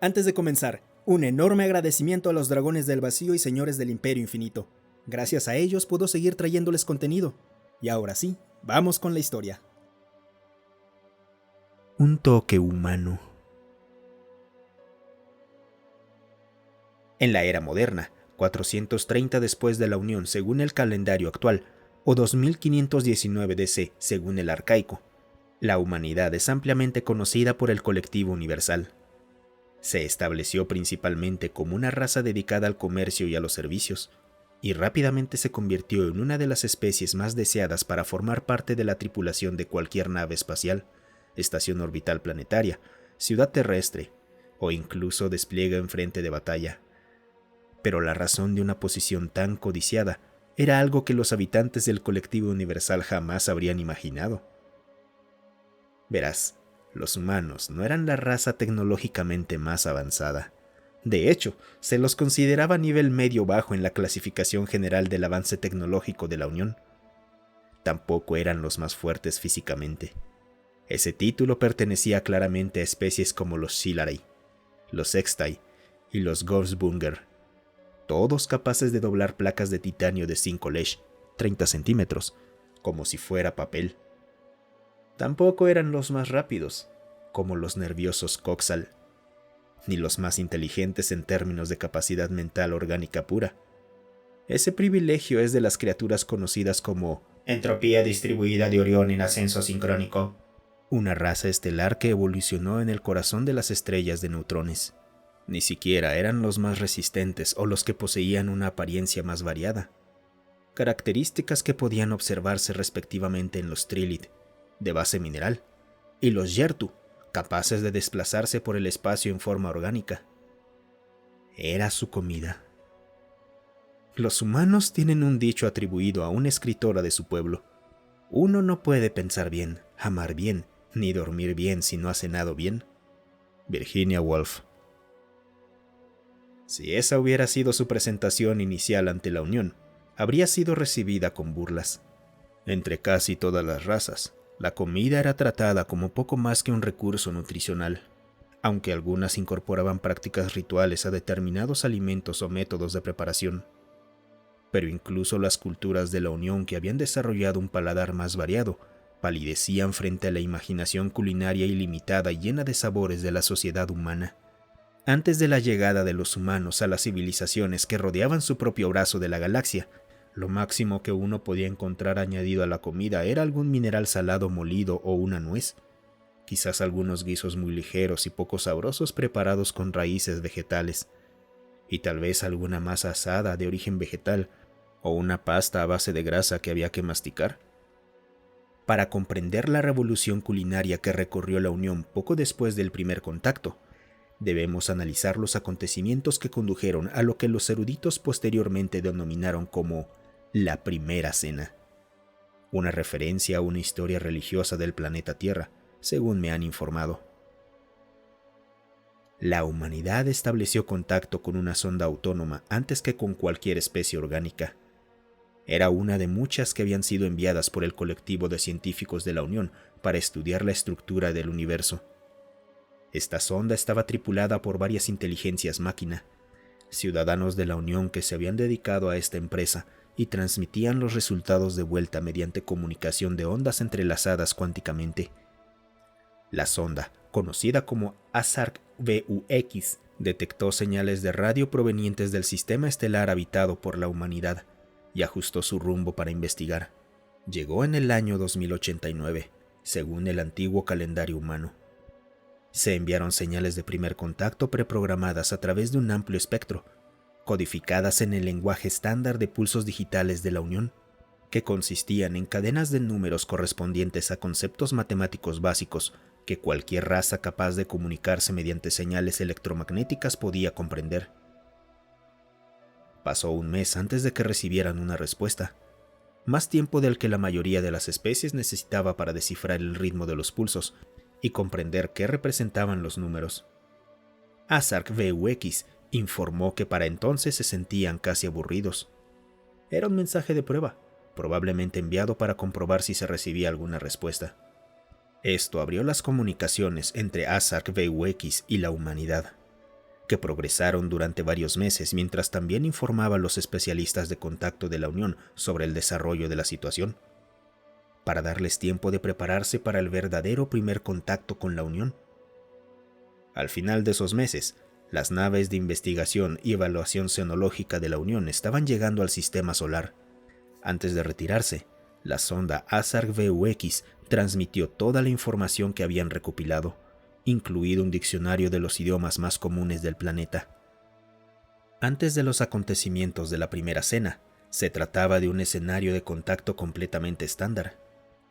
Antes de comenzar, un enorme agradecimiento a los dragones del vacío y señores del Imperio Infinito. Gracias a ellos puedo seguir trayéndoles contenido. Y ahora sí, vamos con la historia. Un toque humano. En la era moderna, 430 después de la Unión según el calendario actual, o 2519 DC según el arcaico, la humanidad es ampliamente conocida por el colectivo universal. Se estableció principalmente como una raza dedicada al comercio y a los servicios, y rápidamente se convirtió en una de las especies más deseadas para formar parte de la tripulación de cualquier nave espacial, estación orbital planetaria, ciudad terrestre, o incluso despliegue en frente de batalla. Pero la razón de una posición tan codiciada era algo que los habitantes del colectivo universal jamás habrían imaginado. Verás, los humanos no eran la raza tecnológicamente más avanzada. De hecho, se los consideraba a nivel medio-bajo en la clasificación general del avance tecnológico de la Unión. Tampoco eran los más fuertes físicamente. Ese título pertenecía claramente a especies como los Shilarei, los Sextai y los Ghostbunger, todos capaces de doblar placas de titanio de 5 Lesh, 30 centímetros, como si fuera papel. Tampoco eran los más rápidos, como los nerviosos Coxal, ni los más inteligentes en términos de capacidad mental orgánica pura. Ese privilegio es de las criaturas conocidas como entropía distribuida de Orión en ascenso sincrónico, una raza estelar que evolucionó en el corazón de las estrellas de neutrones. Ni siquiera eran los más resistentes o los que poseían una apariencia más variada, características que podían observarse respectivamente en los Trilith, de base mineral, y los Yertu, capaces de desplazarse por el espacio en forma orgánica. Era su comida. Los humanos tienen un dicho atribuido a una escritora de su pueblo: uno no puede pensar bien, amar bien, ni dormir bien si no ha cenado bien. Virginia Woolf. Si esa hubiera sido su presentación inicial ante la Unión, habría sido recibida con burlas. Entre casi todas las razas, la comida era tratada como poco más que un recurso nutricional, aunque algunas incorporaban prácticas rituales a determinados alimentos o métodos de preparación. Pero incluso las culturas de la Unión que habían desarrollado un paladar más variado, palidecían frente a la imaginación culinaria ilimitada y llena de sabores de la sociedad humana. Antes de la llegada de los humanos a las civilizaciones que rodeaban su propio brazo de la galaxia, lo máximo que uno podía encontrar añadido a la comida era algún mineral salado molido o una nuez, quizás algunos guisos muy ligeros y poco sabrosos preparados con raíces vegetales, y tal vez alguna masa asada de origen vegetal o una pasta a base de grasa que había que masticar. Para comprender la revolución culinaria que recorrió la Unión poco después del primer contacto, debemos analizar los acontecimientos que condujeron a lo que los eruditos posteriormente denominaron como la Primera Cena, una referencia a una historia religiosa del planeta Tierra, según me han informado. La humanidad estableció contacto con una sonda autónoma antes que con cualquier especie orgánica. Era una de muchas que habían sido enviadas por el colectivo de científicos de la Unión para estudiar la estructura del universo. Esta sonda estaba tripulada por varias inteligencias máquina, ciudadanos de la Unión que se habían dedicado a esta empresa y transmitían los resultados de vuelta mediante comunicación de ondas entrelazadas cuánticamente. La sonda, conocida como ASARC-VUX, detectó señales de radio provenientes del sistema estelar habitado por la humanidad y ajustó su rumbo para investigar. Llegó en el año 2089, según el antiguo calendario humano. Se enviaron señales de primer contacto preprogramadas a través de un amplio espectro, codificadas en el lenguaje estándar de pulsos digitales de la Unión, que consistían en cadenas de números correspondientes a conceptos matemáticos básicos que cualquier raza capaz de comunicarse mediante señales electromagnéticas podía comprender. Pasó un mes antes de que recibieran una respuesta, más tiempo del que la mayoría de las especies necesitaba para descifrar el ritmo de los pulsos y comprender qué representaban los números. ASARC-VUX informó que para entonces se sentían casi aburridos. Era un mensaje de prueba, probablemente enviado para comprobar si se recibía alguna respuesta. Esto abrió las comunicaciones entre ASARC-VUX y la humanidad. que progresaron durante varios meses mientras también informaba a los especialistas de contacto de la Unión sobre el desarrollo de la situación, para darles tiempo de prepararse para el verdadero primer contacto con la Unión. Al final de esos meses, las naves de investigación y evaluación xenológica de la Unión estaban llegando al sistema solar. Antes de retirarse, la sonda ASARC-VUX transmitió toda la información que habían recopilado, incluido un diccionario de los idiomas más comunes del planeta. Antes de los acontecimientos de la primera cena, se trataba de un escenario de contacto completamente estándar.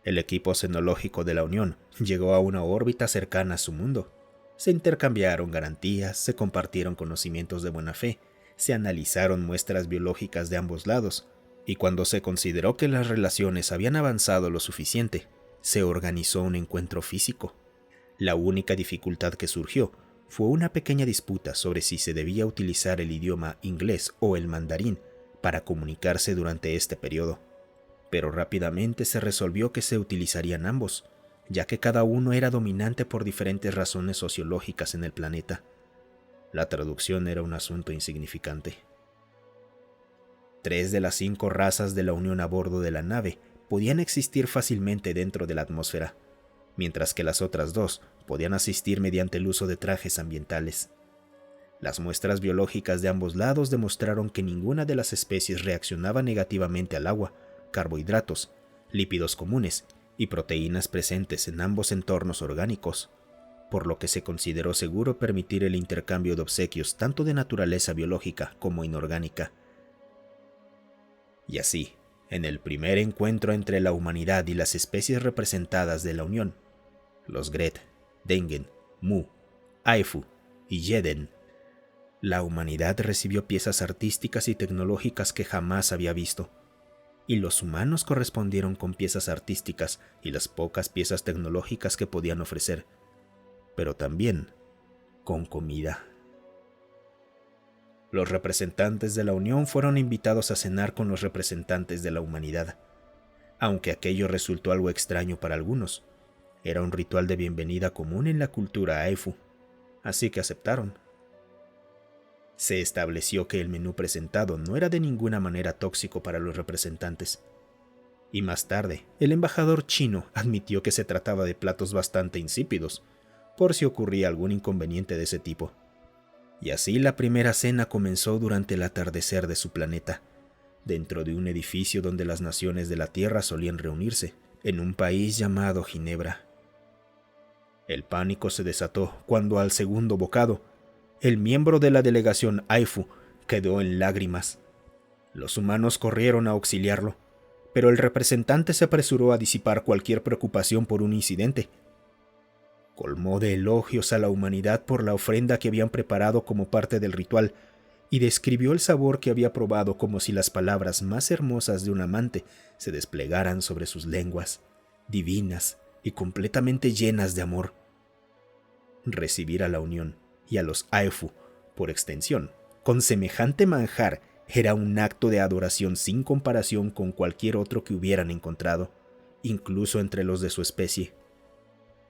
El equipo xenológico de la Unión llegó a una órbita cercana a su mundo. Se intercambiaron garantías, se compartieron conocimientos de buena fe, se analizaron muestras biológicas de ambos lados, y cuando se consideró que las relaciones habían avanzado lo suficiente, se organizó un encuentro físico. La única dificultad que surgió fue una pequeña disputa sobre si se debía utilizar el idioma inglés o el mandarín para comunicarse durante este periodo, pero rápidamente se resolvió que se utilizarían ambos, ya que cada uno era dominante por diferentes razones sociológicas en el planeta. La traducción era un asunto insignificante. 3 de las 5 razas de la Unión a bordo de la nave podían existir fácilmente dentro de la atmósfera, mientras que las otras 2 podían asistir mediante el uso de trajes ambientales. Las muestras biológicas de ambos lados demostraron que ninguna de las especies reaccionaba negativamente al agua, carbohidratos, lípidos comunes y proteínas presentes en ambos entornos orgánicos, por lo que se consideró seguro permitir el intercambio de obsequios tanto de naturaleza biológica como inorgánica. Y así, en el primer encuentro entre la humanidad y las especies representadas de la Unión, los Gret, Dengen, Mu, Aifu y Jeden, la humanidad recibió piezas artísticas y tecnológicas que jamás había visto, y los humanos correspondieron con piezas artísticas y las pocas piezas tecnológicas que podían ofrecer, pero también con comida. Los representantes de la Unión fueron invitados a cenar con los representantes de la humanidad, aunque aquello resultó algo extraño para algunos. Era un ritual de bienvenida común en la cultura Aifu, así que aceptaron. Se estableció que el menú presentado no era de ninguna manera tóxico para los representantes, y más tarde el embajador chino admitió que se trataba de platos bastante insípidos, por si ocurría algún inconveniente de ese tipo. Y así la primera cena comenzó durante el atardecer de su planeta, dentro de un edificio donde las naciones de la Tierra solían reunirse, en un país llamado Ginebra. El pánico se desató cuando al segundo bocado, el miembro de la delegación Aifu quedó en lágrimas. Los humanos corrieron a auxiliarlo, pero el representante se apresuró a disipar cualquier preocupación por un incidente. Colmó de elogios a la humanidad por la ofrenda que habían preparado como parte del ritual y describió el sabor que había probado como si las palabras más hermosas de un amante se desplegaran sobre sus lenguas, divinas y completamente llenas de amor. Recibir a la Unión y a los Aifu, por extensión, con semejante manjar era un acto de adoración sin comparación con cualquier otro que hubieran encontrado, incluso entre los de su especie.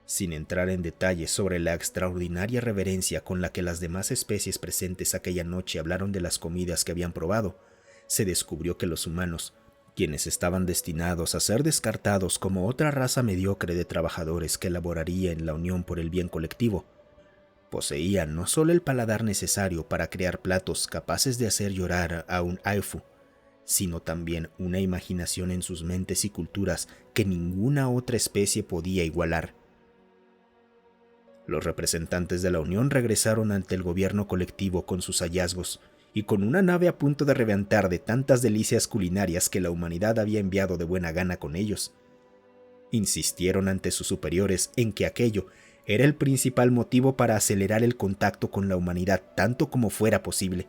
Sin entrar en detalles sobre la extraordinaria reverencia con la que las demás especies presentes aquella noche hablaron de las comidas que habían probado, se descubrió que los humanos, quienes estaban destinados a ser descartados como otra raza mediocre de trabajadores que laboraría en la Unión por el bien colectivo, poseían no solo el paladar necesario para crear platos capaces de hacer llorar a un Aifu, sino también una imaginación en sus mentes y culturas que ninguna otra especie podía igualar. Los representantes de la Unión regresaron ante el gobierno colectivo con sus hallazgos y con una nave a punto de reventar de tantas delicias culinarias que la humanidad había enviado de buena gana con ellos. Insistieron ante sus superiores en que aquello era el principal motivo para acelerar el contacto con la humanidad tanto como fuera posible.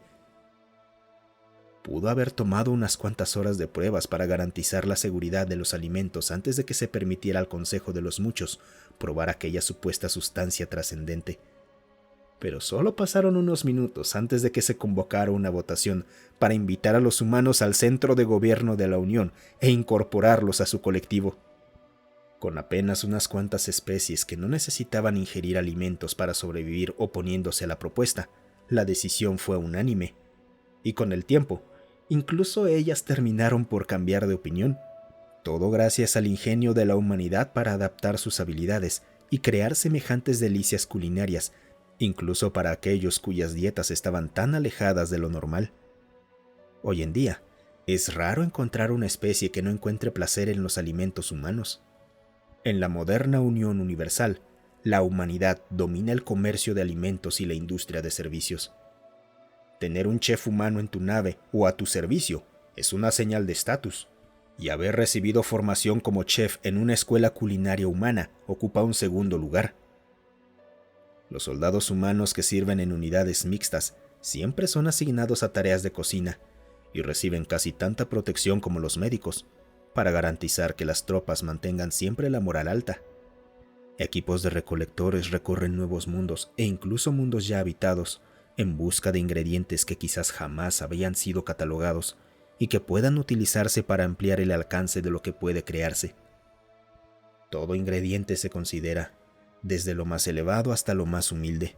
Pudo haber tomado unas cuantas horas de pruebas para garantizar la seguridad de los alimentos antes de que se permitiera al Consejo de los Muchos probar aquella supuesta sustancia trascendente. Pero solo pasaron unos minutos antes de que se convocara una votación para invitar a los humanos al centro de gobierno de la Unión e incorporarlos a su colectivo. Con apenas unas cuantas especies que no necesitaban ingerir alimentos para sobrevivir oponiéndose a la propuesta, la decisión fue unánime, y con el tiempo, incluso ellas terminaron por cambiar de opinión, todo gracias al ingenio de la humanidad para adaptar sus habilidades y crear semejantes delicias culinarias, incluso para aquellos cuyas dietas estaban tan alejadas de lo normal. Hoy en día, es raro encontrar una especie que no encuentre placer en los alimentos humanos. En la moderna Unión Universal, la humanidad domina el comercio de alimentos y la industria de servicios. Tener un chef humano en tu nave o a tu servicio es una señal de estatus, y haber recibido formación como chef en una escuela culinaria humana ocupa un segundo lugar. Los soldados humanos que sirven en unidades mixtas siempre son asignados a tareas de cocina y reciben casi tanta protección como los médicos para garantizar que las tropas mantengan siempre la moral alta. Equipos de recolectores recorren nuevos mundos e incluso mundos ya habitados en busca de ingredientes que quizás jamás habían sido catalogados y que puedan utilizarse para ampliar el alcance de lo que puede crearse. Todo ingrediente se considera, desde lo más elevado hasta lo más humilde,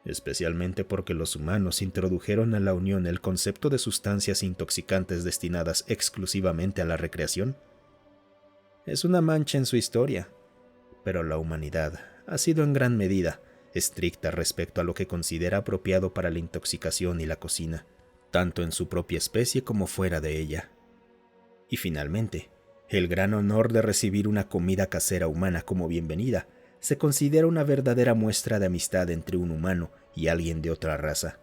especialmente porque los humanos introdujeron a la Unión el concepto de sustancias intoxicantes destinadas exclusivamente a la recreación. Es una mancha en su historia, pero la humanidad ha sido en gran medida estricta respecto a lo que considera apropiado para la intoxicación y la cocina, tanto en su propia especie como fuera de ella. Y finalmente, el gran honor de recibir una comida casera humana como bienvenida se considera una verdadera muestra de amistad entre un humano y alguien de otra raza,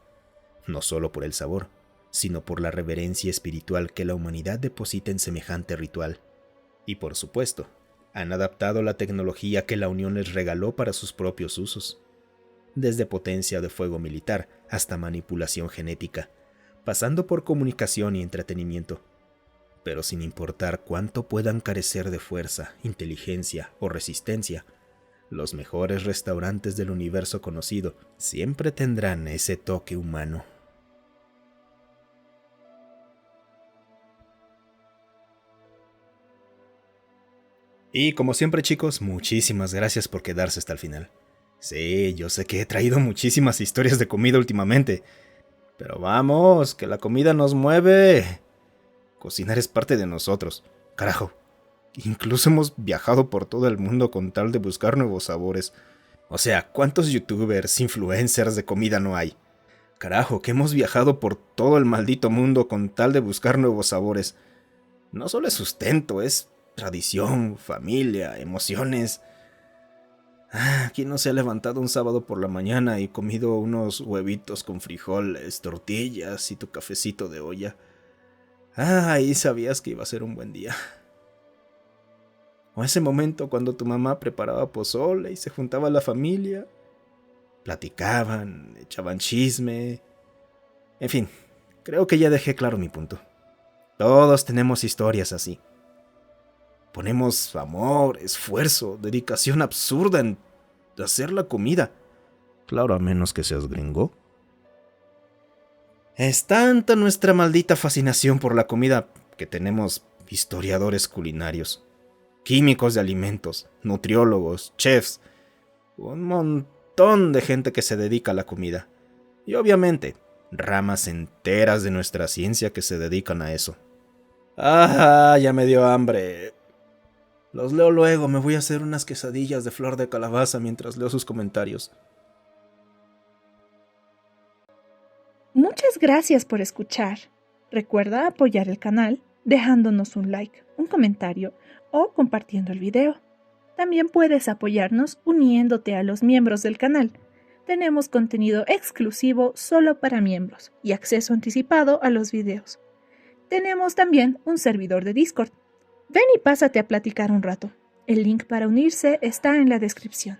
no solo por el sabor, sino por la reverencia espiritual que la humanidad deposita en semejante ritual. Y por supuesto, han adaptado la tecnología que la Unión les regaló para sus propios usos, desde potencia de fuego militar hasta manipulación genética, pasando por comunicación y entretenimiento. Pero sin importar cuánto puedan carecer de fuerza, inteligencia o resistencia, los mejores restaurantes del universo conocido siempre tendrán ese toque humano. Y como siempre, chicos, muchísimas gracias por quedarse hasta el final. Sí, yo sé que he traído muchísimas historias de comida últimamente, pero vamos, que la comida nos mueve. Cocinar es parte de nosotros, carajo. Incluso hemos viajado por todo el mundo con tal de buscar nuevos sabores. O sea, ¿cuántos youtubers, influencers de comida no hay? Carajo, que hemos viajado por todo el maldito mundo con tal de buscar nuevos sabores. No solo es sustento, es tradición, familia, emociones. ¿Quién no se ha levantado un sábado por la mañana y comido unos huevitos con frijoles, tortillas y tu cafecito de olla? Ahí sabías que iba a ser un buen día. O ese momento cuando tu mamá preparaba pozole y se juntaba la familia. Platicaban, echaban chisme. En fin, creo que ya dejé claro mi punto. Todos tenemos historias así. Ponemos amor, esfuerzo, dedicación absurda en hacer la comida. Claro, a menos que seas gringo. Es tanta nuestra maldita fascinación por la comida que tenemos historiadores culinarios, químicos de alimentos, nutriólogos, chefs, un montón de gente que se dedica a la comida. Y obviamente, ramas enteras de nuestra ciencia que se dedican a eso. Ya me dio hambre. Los leo luego, me voy a hacer unas quesadillas de flor de calabaza mientras leo sus comentarios. Muchas gracias por escuchar. Recuerda apoyar el canal dejándonos un like, un comentario o compartiendo el video. También puedes apoyarnos uniéndote a los miembros del canal. Tenemos contenido exclusivo solo para miembros y acceso anticipado a los videos. Tenemos también un servidor de Discord. Ven y pásate a platicar un rato. El link para unirse está en la descripción.